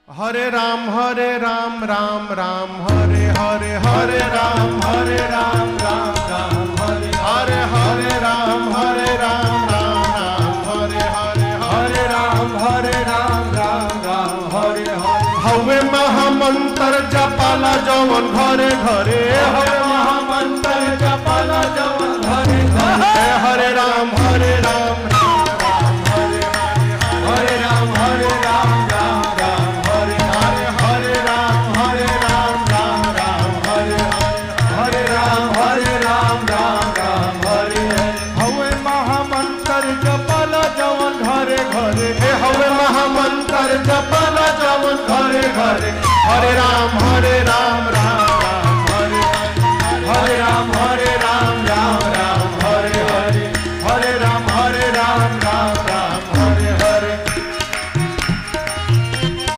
हरे राम राम राम हरे हरे हरे राम राम राम हरे हरे हरे राम राम हरे हरे हरे राम राम हरे हरे हवे महामंत्र जपाला जवन घरे घरे हवे महामंत्र जपाला जवन घरे घरे हरे राम हरे राम हरे हरे राम हवे महामंत्र जपाला जवन घरे घरे हरे राम